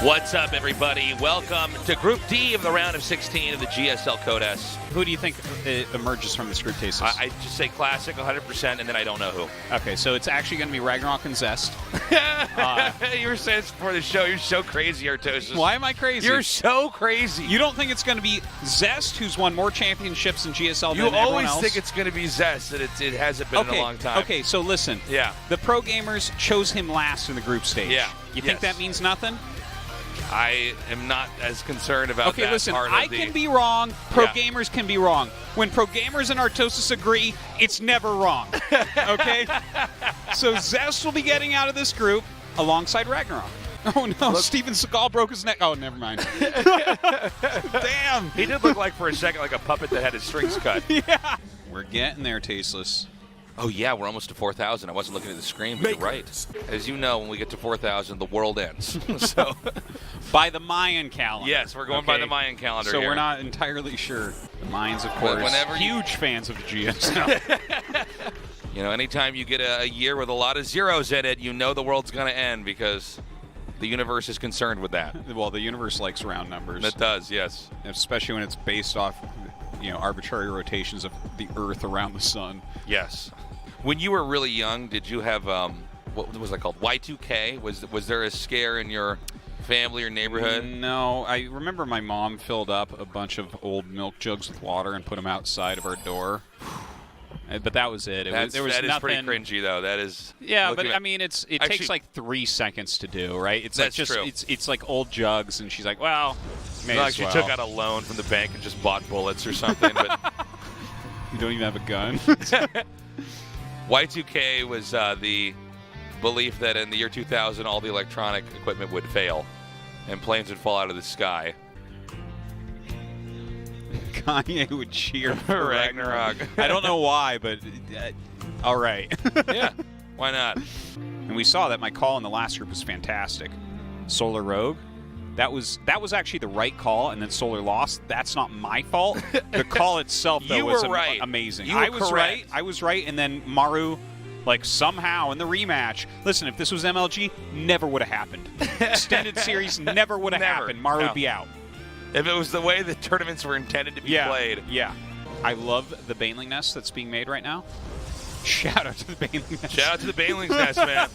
What's up, everybody? Welcome to Group D of the round of 16 of the GSL Code S. Who do you think emerges from this group, Tasteless? I just say classic 100%, and then I don't know who. Okay, so it's actually going to be Ragnarok and Zest. You were saying this before the show. You're so crazy, Artosis. Why am I crazy? You're so crazy. You don't think it's going to be Zest, who's won more championships in GSL than everyone else? You always think it's going to be Zest, and it hasn't been in a long time. Okay, so listen. Yeah. The pro gamers chose him last in the group stage. Yeah. You think that means nothing? I am not as concerned about that. Okay, listen, part of I can be wrong. Pro gamers can be wrong. When pro gamers and Artosis agree, it's never wrong. Okay? So Zest will be getting out of this group alongside Ragnarok. Oh, no, Steven Seagal broke his neck. Oh, never mind. Damn. He did look like, for a second, like a puppet that had his strings cut. Yeah. We're getting there, Tasteless. Oh, yeah, we're almost to 4,000. I wasn't looking at the screen, but you're right. As you know, when we get to 4,000, the world ends. So, by the Mayan calendar. Yes, we're going by the Mayan calendar So here. we're not entirely sure. The Mayans, of course, huge fans of the GSL. You know, anytime you get a year with a lot of zeros in it, you know the world's going to end because the universe is concerned with that. Well, the universe likes round numbers. It does, yes. Especially when it's based off, arbitrary rotations of the Earth around the sun. Yes. When you were really young, did you have, what was that called, Y2K? Was there a scare in your family or neighborhood? No. I remember my mom filled up a bunch of old milk jugs with water and put them outside of our door. But that was it. That is pretty cringy, though. That is. Yeah, but I mean, it takes like 3 seconds to do, right? It's that's like true. It's like old jugs, and she's like, well, maybe like she took out a loan from the bank and just bought bullets or something. But you don't even have a gun. Y2K was the belief that in the year 2000, all the electronic equipment would fail and planes would fall out of the sky. Kanye would cheer for Ragnarok. I don't know why, but all right. Yeah, why not? And we saw that my call in the last group was fantastic. Solar Rogue. That was actually the right call, and then Solar lost. That's not my fault. The call itself, though, was right. amazing. You were correct. I was right, and then Maru, somehow in the rematch. Listen, if this was MLG, never would have happened. Extended series never would have happened. Maru would be out. If it was the way the tournaments were intended to be played. Yeah. I love the Baneling nest that's being made right now. Shout out to the Baneling nest. Shout out to the Baneling nest, man.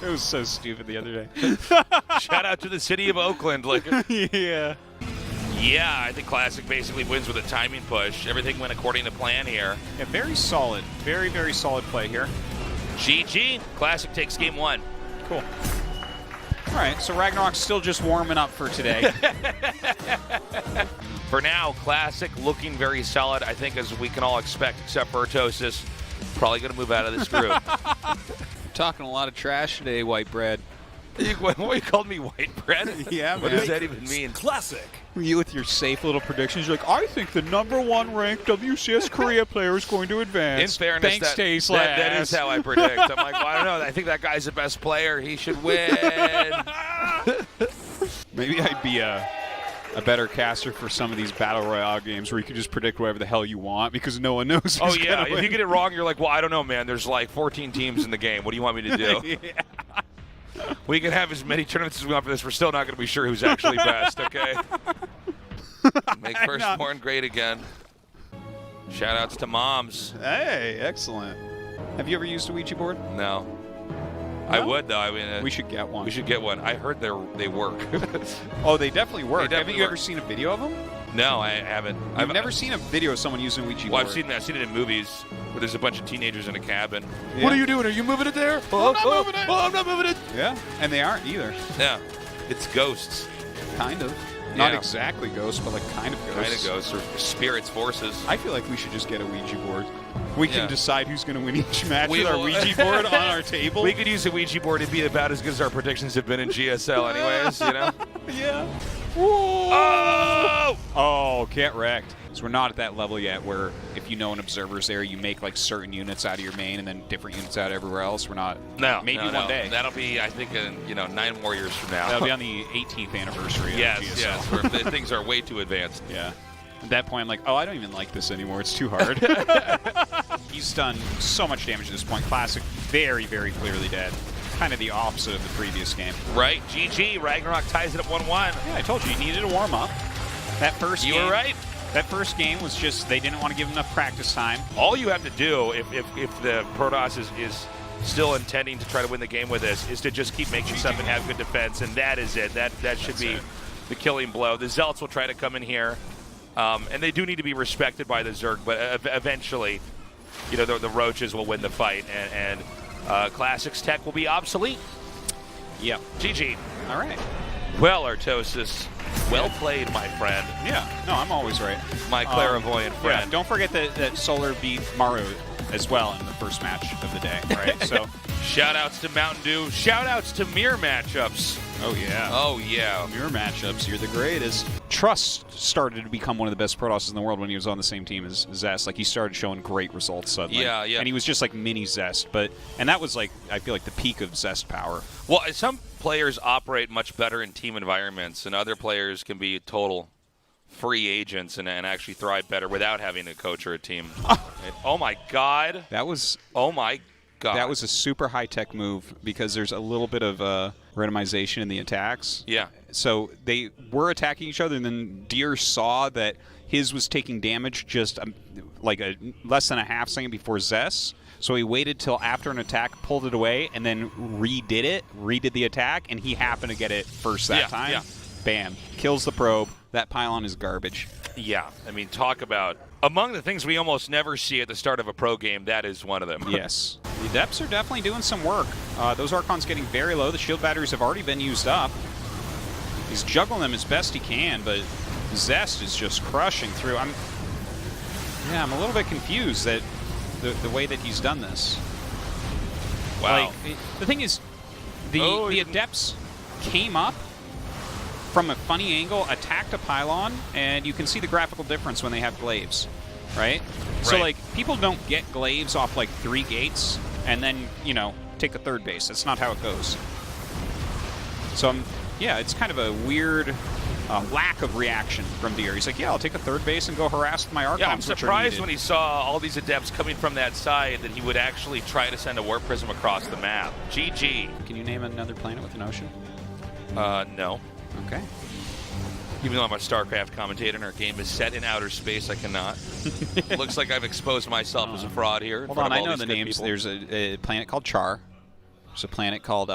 It was so stupid the other day. Shout out to the city of Oakland. Yeah. Yeah, I think Classic basically wins with a timing push. Everything went according to plan here. Yeah, very solid. Very, very solid play here. GG. Classic takes game 1. Cool. All right, so Ragnarok's still just warming up for today. For now, Classic looking very solid, I think, as we can all expect, except for Artosis. Probably going to move out of this group. Talking a lot of trash today, White Bread. What, you called me white bread? Yeah, man. What does that even mean? Classic. You with your safe little predictions, you're like, I think the #1 ranked WCS Korea player is going to advance. In fairness, thanks, Tasteless. That is how I predict. I'm like, well, I don't know. I think that guy's the best player. He should win. Maybe I'd be a better caster for some of these Battle Royale games where you can just predict whatever the hell you want because no one knows who's yeah. gonna win. If you get it wrong, you're like, well, I don't know, man. There's like 14 teams in the game. What do you want me to do? Yeah. We can have as many tournaments as we want for this. We're still not going to be sure who's actually best, okay? Make Firstborn great again. Shout-outs to moms. Hey, excellent. Have you ever used a Ouija board? No. I would, though. I mean, we should get one. We should get one. I heard they work. Oh, they definitely work. Haven't you ever seen a video of them? No, I haven't. I've never seen a video of someone using a Ouija board. Well, I've seen it in movies where there's a bunch of teenagers in a cabin. Yeah. What are you doing? Are you moving it there? I'm not moving it. I'm not moving it. Yeah, and they aren't either. Yeah, it's ghosts. Kind of. Not exactly ghosts, but kind of ghosts. Kind of ghosts or spirits, forces. I feel like we should just get a Ouija board. We can decide who's going to win each match with our Ouija board on our table. We could use a Ouija board. It'd be about as good as our predictions have been in GSL anyways, you know? Yeah. Oh! Oh, get wrecked. So we're not at that level yet where if you know an observer's there, you make certain units out of your main and then different units out everywhere else. We're not. No. Maybe one day. That'll be, I think, in 9 more years from now. That'll be on the 18th anniversary of GSL. Yes, where things are way too advanced. Yeah. At that point, I'm like, oh, I don't even like this anymore. It's too hard. He's done so much damage at this point. Classic, very, very clearly dead. kind of the opposite of the previous game. Right. GG. Ragnarok ties it up 1-1. Yeah, I told you, you needed a warm-up. That first You game, were right. That first game was just, they didn't want to give enough practice time. All you have to do, if the Protoss is still intending to try to win the game with this, is to just keep making stuff and have good defense, and that is it. That should be the killing blow. The Zealots will try to come in here, and they do need to be respected by the Zerg, but eventually, you know, the Roaches will win the fight, and Classics Tech will be obsolete. Yep. GG. All right. Well, Artosis, well played, my friend. Yeah. No, I'm always right. My clairvoyant friend. Yeah, don't forget that Solar beat Maru as well in the first match of the day, right? So, shout-outs to Mountain Dew. Shout-outs to mirror matchups. oh yeah. Oh, yeah. Mirror matchups, you're the greatest. Trust started to become one of the best Protosses in the world when he was on the same team as Zest. Like, he started showing great results suddenly. Yeah, yeah. And he was just like mini Zest, and that was like, I feel like the peak of Zest power. Well, some players operate much better in team environments, and other players can be total free agents and actually thrive better without having a coach or a team. Oh, my God. That was... Oh, my God. That was a super high-tech move because there's a little bit of randomization in the attacks. Yeah. So they were attacking each other, and then Deer saw that his was taking damage just like less than a half second before Zest. So he waited till after an attack, pulled it away, and then redid the attack, and he happened to get it first that time. Yeah. Bam. Kills the probe. That pylon is garbage. Yeah. I mean, talk about... Among the things we almost never see at the start of a pro game, that is one of them. Yes. The Adepts are definitely doing some work. Those Archons getting very low. The shield batteries have already been used up. He's juggling them as best he can, but Zest is just crushing through. I'm a little bit confused that the way that he's done this. Wow. Like, the thing is, the Adepts came up from a funny angle, attacked a pylon, and you can see the graphical difference when they have glaives, right? So, like, people don't get glaives off, like, 3 gates and then, you know, take a third base. That's not how it goes. So, yeah, it's kind of a weird lack of reaction from Deer. He's like, yeah, I'll take a third base and go harass my Archons. Yeah, I'm surprised when he saw all these Adepts coming from that side that he would actually try to send a Warp Prism across the map. GG. Can you name another planet with an ocean? No. Okay. Even though I'm a StarCraft commentator and our game is set in outer space, I cannot. Looks like I've exposed myself as a fraud here. Hold on, I know the names. People. There's a planet called Char. There's a planet called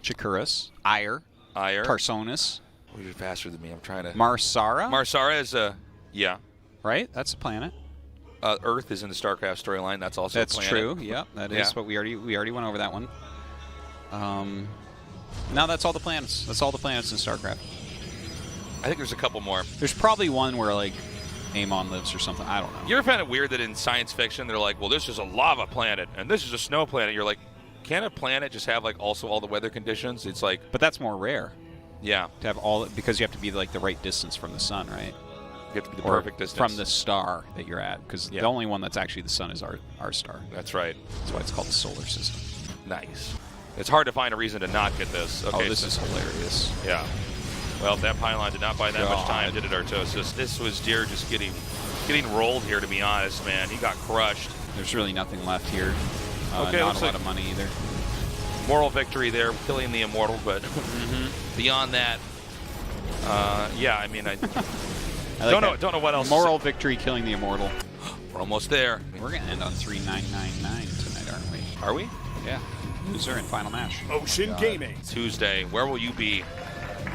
Chakuris, Ire, Tarsonis. Oh, you're faster than me. I'm trying to... Marsara? Marsara is a... Yeah. Right? That's a planet. Earth is in the StarCraft storyline. That's also a planet. That's true. Yep, that is. But we already went over that one. Now that's all the planets. That's all the planets in StarCraft. I think there's a couple more. There's probably one where, like, Amon lives or something. I don't know. You ever find it weird that in science fiction they're like, well, this is a lava planet and this is a snow planet? You're like, can a planet just have, like, also all the weather conditions? It's like... But that's more rare. Yeah. To have all... Because you have to be, like, the right distance from the sun, right? You have to be the perfect distance. From the star that you're at. Because the only one that's actually the sun is our star. That's right. That's why it's called the solar system. Nice. It's hard to find a reason to not get this. Okay, this is hilarious. Yeah. Well, that pylon did not buy that much time, did it, Artosis? This was Deer just getting rolled here, to be honest, man. He got crushed. There's really nothing left here. Okay, not a lot of money either. Moral victory there, killing the Immortal, but beyond that, yeah, I mean, I like don't know what else. Moral victory, killing the Immortal. We're almost there. We're going to end on 3999 tonight, aren't we? Are we? Yeah. Loser in final match. Ocean Gaming. Tuesday. Where will you be?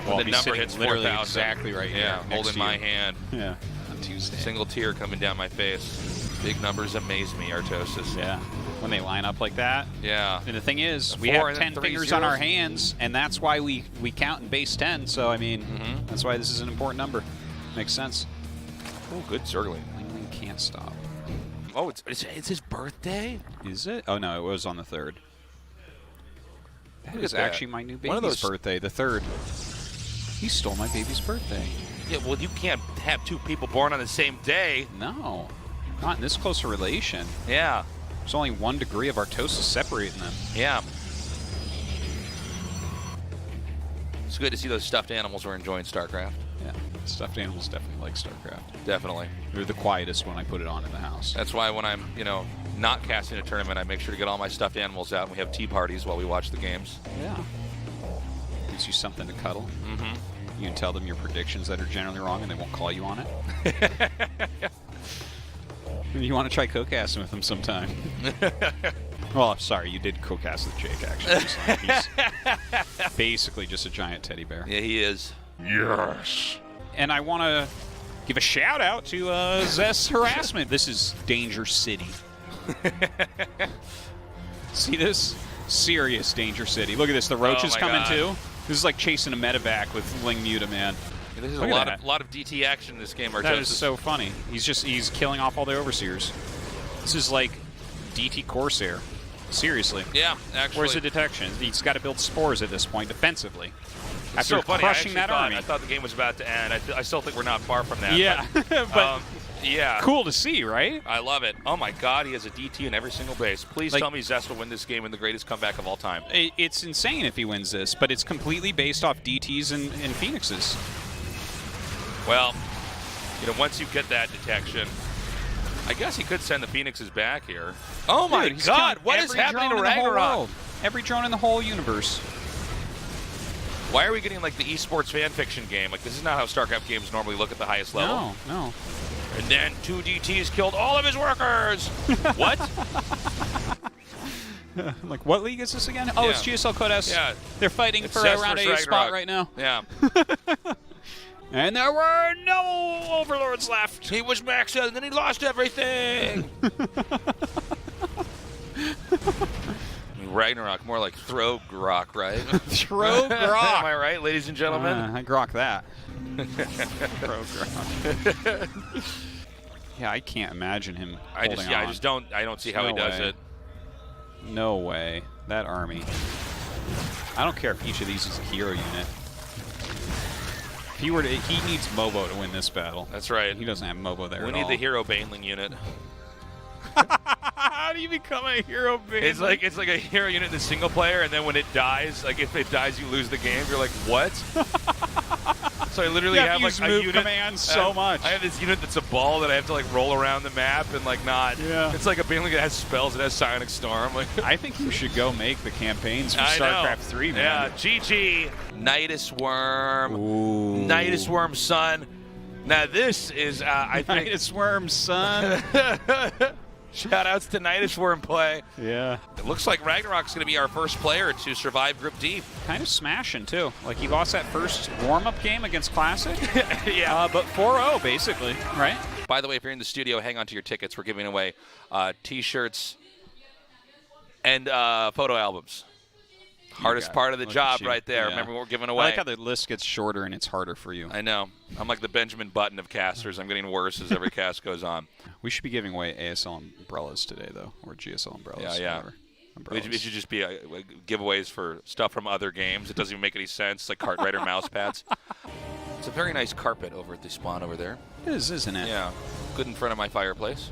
Well, the number hits 4,000. Exactly right. Yeah, holding my hand. Yeah. On Tuesday. Single tear coming down my face. Big numbers amaze me, Artosis. Yeah. When they line up like that. Yeah. And the thing is, we have 10 fingers on our hands, and that's why we count in base 10. So, I mean, that's why this is an important number. Makes sense. Oh, good Zergling. Lingling can't stop. Oh, it's his birthday? Is it? Oh, no, it was on the 3rd. That is actually my new baby's birthday, the 3rd. He stole my baby's birthday. Yeah, well, you can't have 2 people born on the same day. No. Not in this close a relation. Yeah. There's only 1 degree of Artosis separating them. Yeah. It's good to see those stuffed animals were enjoying StarCraft. Yeah. Stuffed animals definitely like StarCraft. Definitely. They're the quietest when I put it on in the house. That's why when I'm, not casting a tournament, I make sure to get all my stuffed animals out and we have tea parties while we watch the games. Yeah. Gives you something to cuddle. Mm-hmm. You can tell them your predictions that are generally wrong and they won't call you on it. You want to try co-casting with them sometime. Well, sorry, you did co-cast with Jake, actually. He's basically just a giant teddy bear. Yeah, he is. Yes. And I want to give a shout-out to Zest's harassment. This is Danger City. See this? Serious Danger City. Look at this. The roach is coming, too. This is like chasing a medevac with Ling Muta, man. Yeah, this is a lot of DT action in this game. That is so funny. He's killing off all the overseers. This is like DT Corsair. Seriously. Yeah, actually. Where's the detection? He's got to build spores at this point defensively. It's After so funny. crushing that army. I thought the game was about to end. I still think we're not far from that. Yeah, but yeah. Cool to see, right? I love it. Oh my God, he has a DT in every single base. Please tell me Zest will win this game in the greatest comeback of all time. It's insane if he wins this, but it's completely based off DTs and Phoenixes. Well, once you get that detection, I guess he could send the Phoenixes back here. Oh my God, what is happening to Ragnarok? Every drone in the whole universe. Why are we getting like the esports fan fiction game? Like, this is not how StarCraft games normally look at the highest level. No. And then 2 DTs killed all of his workers. What? Like, what league is this again? Oh, it's GSL Code S. Yeah. They're fighting for a round A spot right now. Yeah. And there were no overlords left. He was maxed out, and then he lost everything. Ragnarok, more like throw grok, right? Throw grok. Am I right, ladies and gentlemen? I grok that. Throw grok. Yeah, I can't imagine him. I don't see how he does it. No way. That army. I don't care if each of these is a hero unit. He needs Mobo to win this battle. That's right. He doesn't have Mobo there. We need the hero Baneling unit. How do you become a hero Baneling? It's like a hero unit in the single player, and then when it dies, like if it dies, you lose the game. You're like, what? So I literally have like a unit. Commands so much. I have this unit that's a ball that I have to like roll around the map and like not. Yeah. It's like a Baneling that has spells. It has Psionic Storm. Like, I think you should go make the campaigns for StarCraft 3, man. Yeah, GG. Nidus Worm. Ooh. Nidus Worm Sun. Now this is, I think. Nidus Worm Sun. Shout-outs to Nidus Worm play. Yeah. It looks like Ragnarok's going to be our first player to survive Group D. Kind of smashing, too. Like, he lost that first warm-up game against Classic. Yeah. But 4-0, basically, right? By the way, if you're in the studio, hang on to your tickets. We're giving away T-shirts and photo albums. Hardest part of the job right there. Yeah. Remember what we're giving away. I like how the list gets shorter and it's harder for you. I know. I'm like the Benjamin Button of casters. I'm getting worse as every cast goes on. We should be giving away ASL umbrellas today, though, or GSL umbrellas. Yeah. It should just be giveaways for stuff from other games. It doesn't even make any sense, like Cartwriter mouse pads. It's a very nice carpet over at the spawn over there. It is, isn't it? Yeah. Good in front of my fireplace.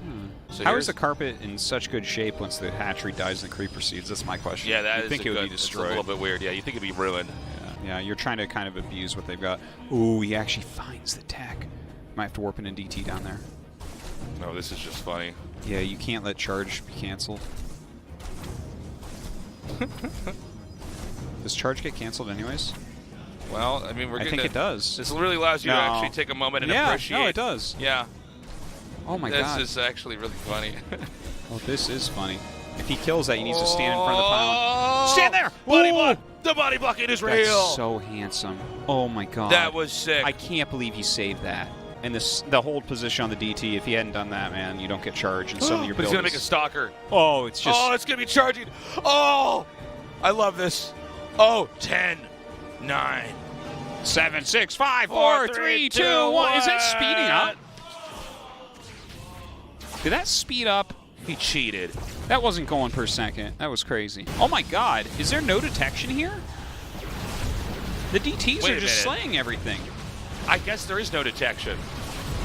So how is the carpet in such good shape once the hatchery dies and the creeper seeds? That's my question. Yeah, that you think it would be destroyed. It's a little bit weird. Yeah, you think it'd be ruined. Yeah, you're trying to kind of abuse what they've got. Ooh, he actually finds the tech. Might have to warp in a DT down there. No, this is just funny. Yeah, you can't let charge be canceled. Does charge get canceled anyways? Well, I mean, I think it does. This really allows you to actually take a moment and appreciate. No, it does. Yeah. Oh my God. This is actually really funny. Oh, this is funny. If he kills that, he needs to stand in front of the pylon. Stand there! Body block! The body blocking is real! That's so handsome. Oh my God. That was sick. I can't believe he saved that. And the hold position on the DT, if he hadn't done that, man, you don't get charged. And some of your but he's going to make a stalker. Oh, it's just... Oh, it's going to be charging. Oh! I love this. Oh, 10, 9, 7, 6, 5, 4, 3, 2, 1. Is it speeding up? Did that speed up? He cheated. That wasn't going per second. That was crazy. Oh my God. Is there no detection here? The DTs are just slaying everything. I guess there is no detection.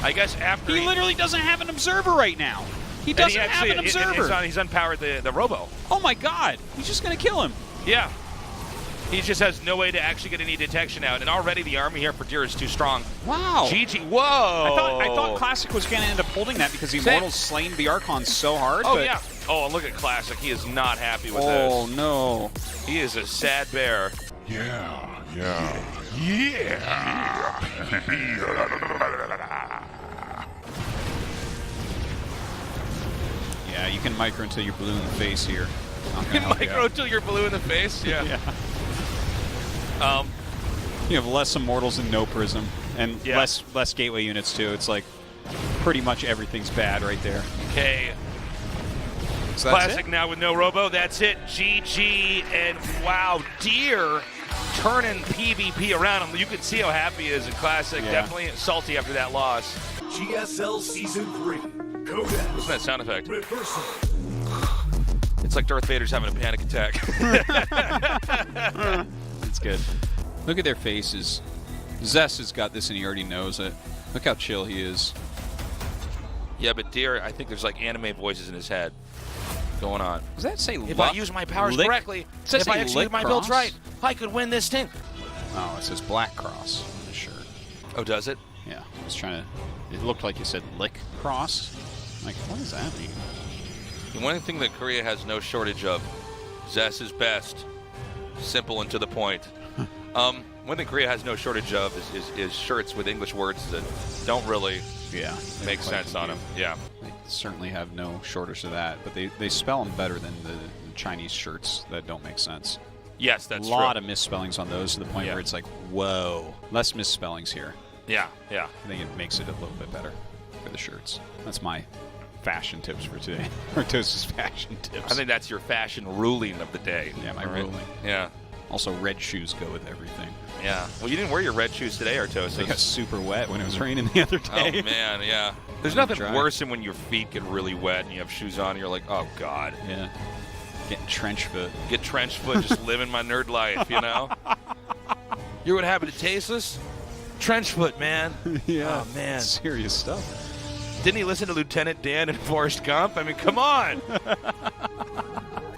I guess after he literally doesn't have an observer right now. He doesn't have an observer. He's unpowered the robo. Oh my God. He's just going to kill him. Yeah. He just has no way to actually get any detection out, and already the army here for Deer is too strong. Wow. GG. Whoa. I thought Classic was going to end up holding that because the Immortals slain the Archon so hard. Oh, but... yeah. Oh, and look at Classic. He is not happy with this. Oh, no. He is a sad bear. Yeah. Yeah, you can micro until you're blue in the face here. Micro until you're blue in the face? Yeah. You have less Immortals and no Prism, and less Gateway units, too. It's like pretty much everything's bad right there. Okay. So Classic now with no Robo. That's it. GG. And wow, Deer turning PvP around him. You can see how happy he is in Classic. Yeah. Definitely salty after that loss. GSL Season 3. Codex. Listen to that sound effect. Reversal. It's like Darth Vader's having a panic attack. It's good. Look at their faces. Zest has got this and he already knows it. Look how chill he is. Yeah, but Deer, I think there's like anime voices in his head going on. Does that say If I use my powers correctly, if I execute my builds right, I could win this thing. Oh, it says Black Cross on the shirt. Oh, does it? Yeah, I was trying to... It looked like you said Lick Cross. Like, what does that mean? The one thing that Korea has no shortage of, Zest is best, simple and to the point. One thing Korea has no shortage of is shirts with English words that don't really make sense on them. Yeah. They certainly have no shortage of that, but they spell them better than the Chinese shirts that don't make sense. Yes, that's true. true. A lot of misspellings on those to the point where it's like, whoa. Less misspellings here. Yeah. I think it makes it a little bit better for the shirts. That's my fashion tips for today. Artosis fashion tips. I think that's your fashion ruling of the day. Yeah, my ruling. Yeah. Also, red shoes go with everything. Yeah. Well, you didn't wear your red shoes today, Artosis. They got super wet when it was raining the other day. Oh, man, yeah. There's nothing worse than when your feet get really wet and you have shoes on and you're like, oh, God. Yeah. Getting trench foot. Get trench foot, just living my nerd life, you know? You know what happened to Tasteless? Trench foot, man. Yeah. Oh, man. Serious stuff. Didn't he listen to Lieutenant Dan and Forrest Gump? I mean, come on.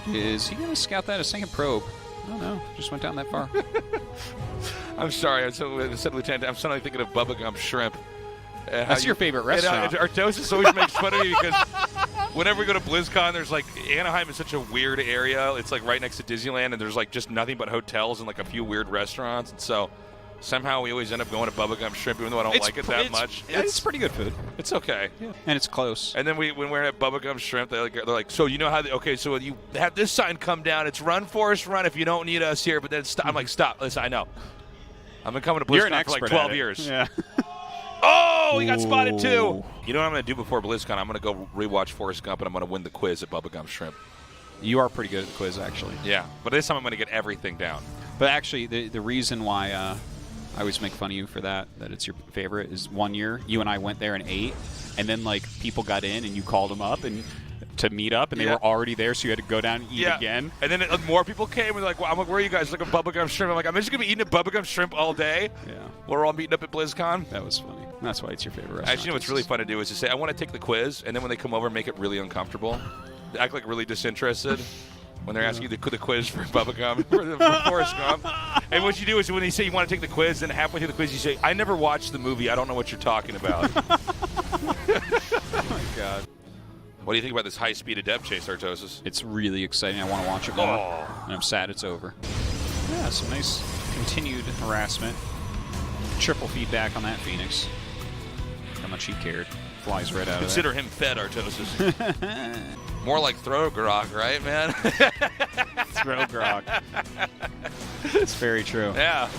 Is he going to scout that a second probe? I don't know. Just went down that far. I'm sorry. I said Lieutenant. I'm suddenly thinking of Bubba Gump Shrimp. That's your favorite restaurant. Artosis always makes fun of me because whenever we go to BlizzCon, there's like Anaheim is such a weird area. It's like right next to Disneyland, and there's like just nothing but hotels and like a few weird restaurants. And so somehow we always end up going to Bubba Gump Shrimp, even though I don't like it that much. It's pretty good food. It's okay. Yeah. And it's close. And then when we're at Bubba Gump Shrimp, they're like, so you know how? So you have this sign come down. It's run, Forrest, run. If you don't need us here, but then stop. I'm like, stop. Listen, I know. I've been coming to BlizzCon for like 12 years. Yeah. Oh, he got spotted too. You know what I'm going to do before BlizzCon? I'm going to go rewatch Forrest Gump, and I'm going to win the quiz at Bubba Gump Shrimp. You are pretty good at the quiz, actually. Yeah, but this time I'm going to get everything down. But actually, the reason why I always make fun of you for that it's your favorite, is one year you and I went there and ate, and then like people got in and you called them up and to meet up, and they were already there, so you had to go down and eat again. And then more people came, and like, well, I'm like, where are you guys? Like a Bubba Gump Shrimp. I'm like, I'm just going to be eating a Bubba Gump Shrimp all day. Yeah. We're all meeting up at BlizzCon. That was funny. That's why it's your favorite restaurant. Actually, you know what's really fun to do is to say, I want to take the quiz, and then when they come over, make it really uncomfortable. Act like really disinterested when they're asking you the quiz for Bubba Gump, for Forrest Gump. And what you do is when they say you want to take the quiz, then halfway through the quiz you say, I never watched the movie. I don't know what you're talking about. Oh, my God. What do you think about this high-speed adept chase, Artosis? It's really exciting. I want to watch it more. And I'm sad it's over. Yeah, some nice continued harassment. Triple feedback on that Phoenix. How much he cared. Flies right out Consider him fed, Artosis. More like throw grog, right, man? Throw grog. It's very true. Yeah.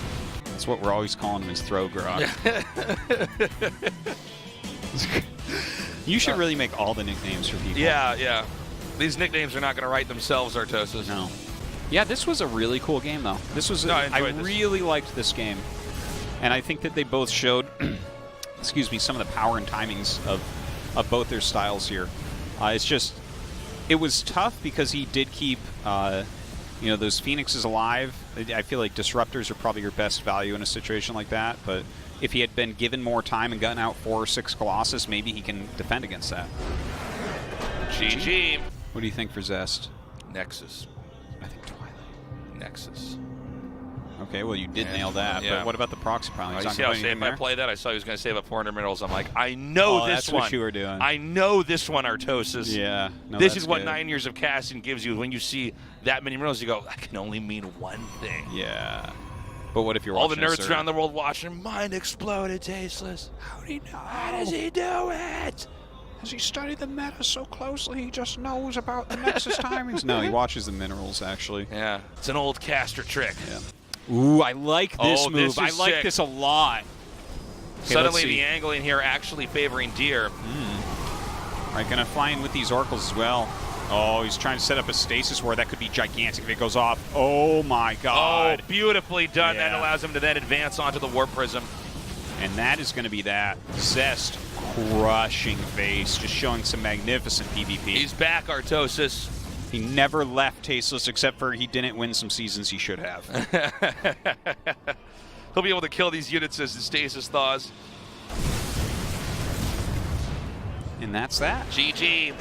That's what we're always calling him, is throw grog. You should really make all the nicknames for people. Yeah. These nicknames are not going to write themselves, Artosis. No. Yeah, this was a really cool game, though. This was. I really liked this game, and I think that they both showed, excuse me, some of the power and timings of both their styles here. It's just, it was tough because he did keep, those Phoenixes alive. I feel like disruptors are probably your best value in a situation like that, but if he had been given more time and gotten out 4 or 6 Colossus, maybe he can defend against that. GG. What do you think for Zest? Nexus. I think Twilight. Nexus. Okay, well, you did nail that. Yeah. But what about the proxy pile? You see how safe I played that? I saw he was going to save up 400 minerals. I'm like, I know this that's one. what you were doing. I know this one, Artosis. Yeah. No, this that's is what good. 9 years of casting gives you. When you see that many minerals, you go, that can only mean one thing. Yeah. But what if you're All the watching nerds around the world watching, mind exploded, Tasteless. How do you know? How does he do it? Has he studied the meta so closely he just knows about the Nexus timings? No, he watches the minerals, actually. Yeah, it's an old caster trick. Yeah. Ooh, I like this Oh, move. this I is like sick. this a lot. Okay, Suddenly the angling here actually favoring Deer. All right, gonna fly in with these oracles as well. Oh, he's trying to set up a stasis ward. That could be gigantic if it goes off. Oh my god. Oh, beautifully done. Yeah. That allows him to then advance onto the Warp Prism. And that is going to be that. Zest crushing face, just showing some magnificent PvP. He's back, Artosis. He never left Tasteless except for he didn't win some seasons he should have. He'll be able to kill these units as the stasis thaws. And that's that. GG.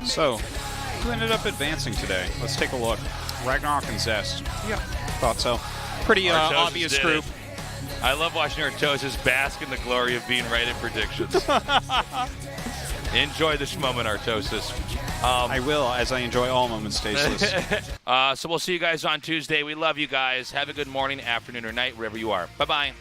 So, who ended up advancing today? Let's take a look. Ragnarok and Zest. Yeah, thought so. Pretty Artosis obvious did group. it. I love watching Artosis bask in the glory of being right in predictions. Enjoy this moment, Artosis. I will, as I enjoy all moments, Tasteless. So we'll see you guys on Tuesday. We love you guys. Have a good morning, afternoon, or night, wherever you are. Bye-bye.